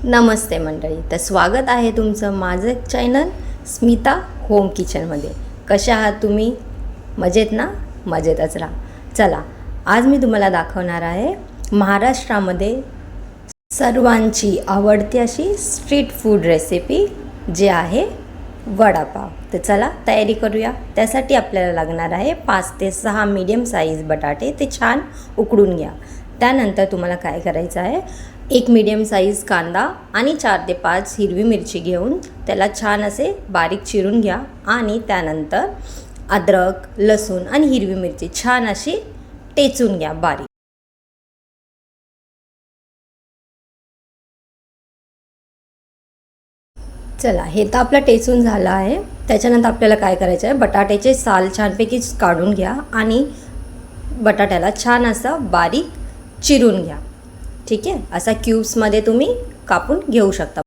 नमस्ते मंडळी. तर स्वागत आहे तुमचं माझं चॅनल स्मिता होम किचनमध्ये. कशा आहात तुम्ही? मजेत ना? मजेतच राहा. चला, आज मी तुम्हाला दाखवणार आहे महाराष्ट्रामध्ये सर्वांची आवडती अशी स्ट्रीट फूड रेसिपी जे आहे वडापाव. तर चला तयारी करूया. त्यासाठी आपल्याला लागणार आहे 5 ते 6 मीडियम साईज बटाटे. ते छान उकडून घ्या. त्यानंतर तुम्हाला काय करायचं आहे, एक मीडियम साईज कांदा आणि 4 ते 5 हिरवी मिरची घेऊन त्याला छान असे बारीक चिरून घ्या. आणि त्यानंतर अद्रक, लसूण आणि हिरवी मिरची छान अशी टेचून घ्या बारीक. चला, हे तर आपलं टेचून झालं आहे. त्याच्यानंतर आपल्याला काय करायचं आहे, बटाट्याचे साल छानपैकी काढून घ्या आणि बटाट्याला छान असा बारीक चिरून घ्या. ठीक आहे, असा क्यूब्समध्ये तुम्ही कापून घेऊ शकता.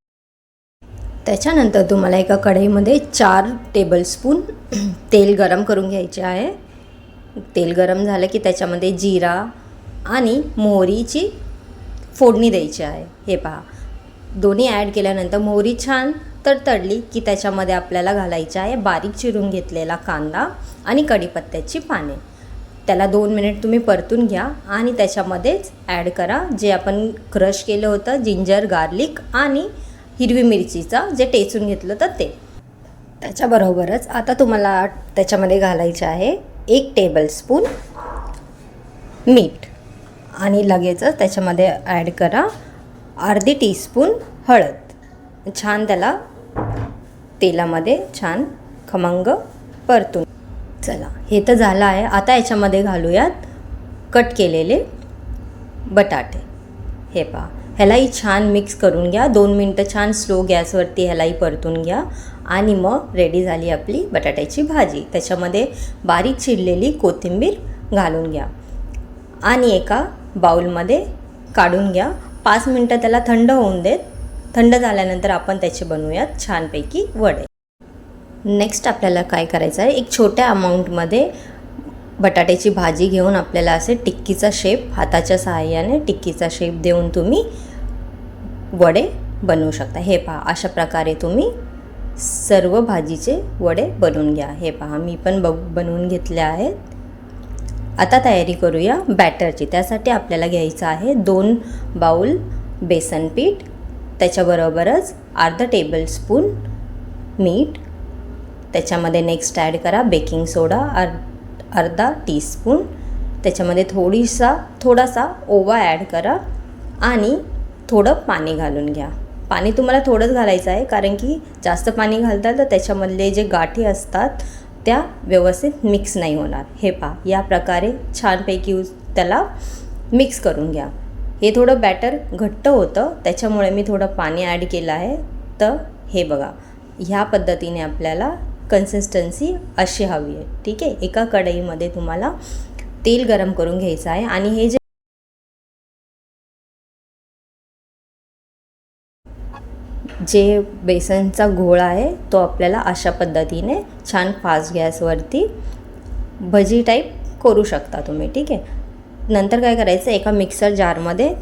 त्याच्यानंतर तुम्हाला एका कढईमध्ये 4 टेबलस्पून तेल गरम करून घ्यायचे आहे. तेल गरम झालं की त्याच्यामध्ये जिरा आणि मोहरीची फोडणी द्यायची आहे. हे पहा, दोन्ही ॲड केल्यानंतर मोहरी छान तडतडली की त्याच्यामध्ये आपल्याला घालायचं आहे बारीक चिरून घेतलेला कांदा आणि कढीपत्त्याची पाने. त्याला 2 मिनिट तुम्ही परतून घ्या आणि त्याच्यामध्येच ॲड करा जे आपण क्रश केलं होतं जिंजर, गार्लिक आणि हिरवी मिरचीचा जे टेचून घेतलं होतं ते. त्याच्याबरोबरच आता तुम्हाला त्याच्यामध्ये घालायचं आहे 1 टेबलस्पून मीठ आणि लगेचच त्याच्यामध्ये ॲड करा अर्धी टीस्पून हळद. छान त्याला तेलामध्ये छान खमंग परतून. चला, हे तर झालं आहे. आता याच्यामध्ये घालूयात कट केलेले बटाटे. हे पहा, ह्यालाही छान मिक्स करून घ्या. 2 मिनटं छान स्लो गॅसवरती ह्यालाही परतून घ्या. आणि मग रेडी झाली आपली बटाट्याची भाजी. त्याच्यामध्ये बारीक चिरलेली कोथिंबीर घालून घ्या आणि एका बाउलमध्ये काढून घ्या. 5 मिनटं त्याला थंड होऊन देत. थंड झाल्यानंतर आपण त्याचे बनवूयात छानपैकी वडे. नेक्स्ट आपल्याला काय करायचं आहे, एक छोट्या अमाऊंटमध्ये बटाट्याची भाजी घेऊन आपल्याला असे टिक्कीचा शेप हाताच्या सहाय्याने टिक्कीचा शेप देऊन तुम्ही वडे बनवू शकता. हे पहा, अशा प्रकारे तुम्ही सर्व भाजीचे वडे बनवून घ्या. हे पहा, मी पण बनवून घेतले आहेत. आता तयारी करूया बॅटरची. त्यासाठी आपल्याला घ्यायचं आहे 2 बाउल बेसन पीठ. त्याच्याबरोबरच अर्धा टेबलस्पून मीठ. त्याच्यामध्ये नेक्स्ट ॲड करा बेकिंग सोडा अर्धा टीस्पून. त्याच्यामध्ये थोडासा ओवा ॲड करा आणि थोडं पाणी घालून घ्या. पाणी तुम्हाला थोडंच घालायचं आहे, कारण की जास्त पाणी घालताल तर त्याच्यामधले जे गाठी असतात त्या व्यवस्थित मिक्स नाही होणार. हे पहा, या प्रकारे छानपैकी त्याला मिक्स करून घ्या. हे थोडं बॅटर घट्ट होतं त्याच्यामुळे मी थोडं पाणी ॲड केलं आहे. तर हे बघा, ह्या पद्धतीने आपल्याला कन्सिस्टन्सी अशी हवी आहे. ठीक आहे, एका कढईमध्ये तुम्हाला तेल गरम करून घ्यायचं आहे आणि हे जे बेसनचा घोळ आहे तो आपल्याला अशा पद्धतीने छान फास्ट गॅसवरती भजी टाईप करू शकता तुम्ही. ठीक आहे, नंतर काय करायचं, एका मिक्सर जारमध्ये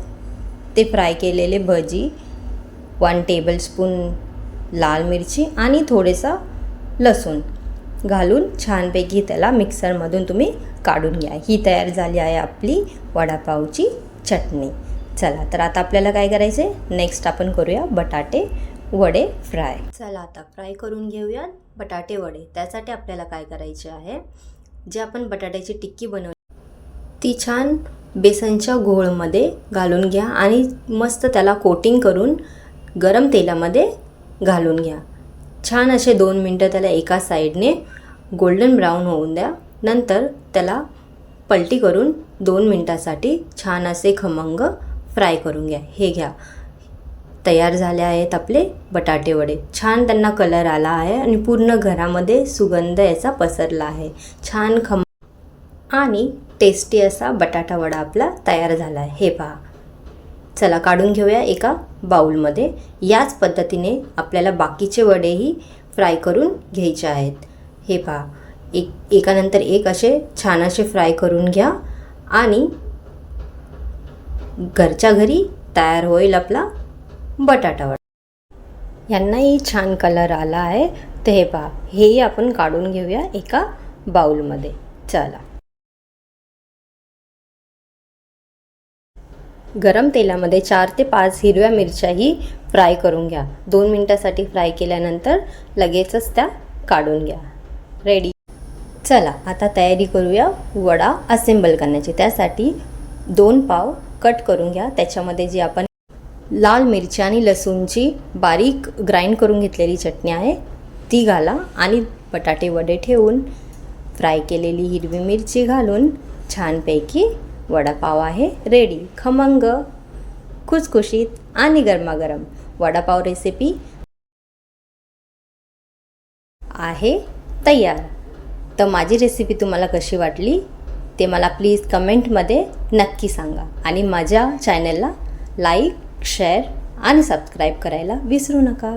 ते फ्राय केलेले भजी, 1 टेबलस्पून लाल मिरची आणि थोडेसा लसूण घालून छानपैकी त्याला मिक्सरमधून तुम्ही काढून घ्या. ही तयार झाली आहे आपली वडापावची चटणी. चला, तर आता आपल्याला काय करायचं आहे, नेक्स्ट आपण करूया बटाटे वडे फ्राय. चला, आता फ्राय करून घेऊयात बटाटे वडे. त्यासाठी आपल्याला काय करायचे आहे, जे आपण बटाट्याची टिक्की बनवली ती छान बेसनच्या घोळमध्ये घालून घ्या आणि मस्त त्याला कोटिंग करून गरम तेलामध्ये घालून घ्या. छान असे 2 मिनटं त्याला एका साईडने गोल्डन ब्राऊन होऊन द्या. नंतर त्याला पलटी करून 2 मिनटासाठी छान असे खमंग फ्राय करून घ्या. हे घ्या, तयार झाले आहेत आपले बटाटे वडे. छान त्यांना कलर आला आहे आणि पूर्ण घरामध्ये सुगंध याचा पसरला आहे. छान आणि टेस्टी असा बटाटा वडा आपला तयार झाला आहे. हे पहा, चला काढून घेऊया एका बाउलमध्ये. याच पद्धतीने आपल्याला बाकीचे वडेही फ्राय करून घ्यायचे आहेत. हे पहा, एकानंतर एक असे छान असे फ्राय करून घ्या आणि घरच्या घरी तयार होईल आपला बटाटा वडा. यांनाही छान कलर आला आहे. तर हे पहा, हेही आपण काढून घेऊया एका बाउलमध्ये. चला, गरम तेलामध्ये 4 ते 5 हिरव्या मिरच्याही फ्राय करून घ्या. 2 मिनटासाठी फ्राय केल्यानंतर लगेचच त्या काढून घ्या. रेडी. चला, आता तयारी करूया वडा असेंबल करण्याची. त्यासाठी 2 पाव कट करून घ्या. त्याच्यामध्ये जी आपण लाल मिरची आणि लसूणची बारीक ग्राइंड करून घेतलेली चटणी आहे ती घाला आणि बटाटे वडे ठेवून फ्राय केलेली हिरवी मिरची घालून छानपैकी वडापाव आहे रेडी. खमंग, खुसखुशीत आणि गरमागरम वडापाव रेसिपी आहे तयार. तर माझी रेसिपी तुम्हाला कशी वाटली ते मला प्लीज कमेंटमध्ये नक्की सांगा आणि माझ्या चॅनलला लाईक, शेअर आणि सबस्क्राईब करायला विसरू नका.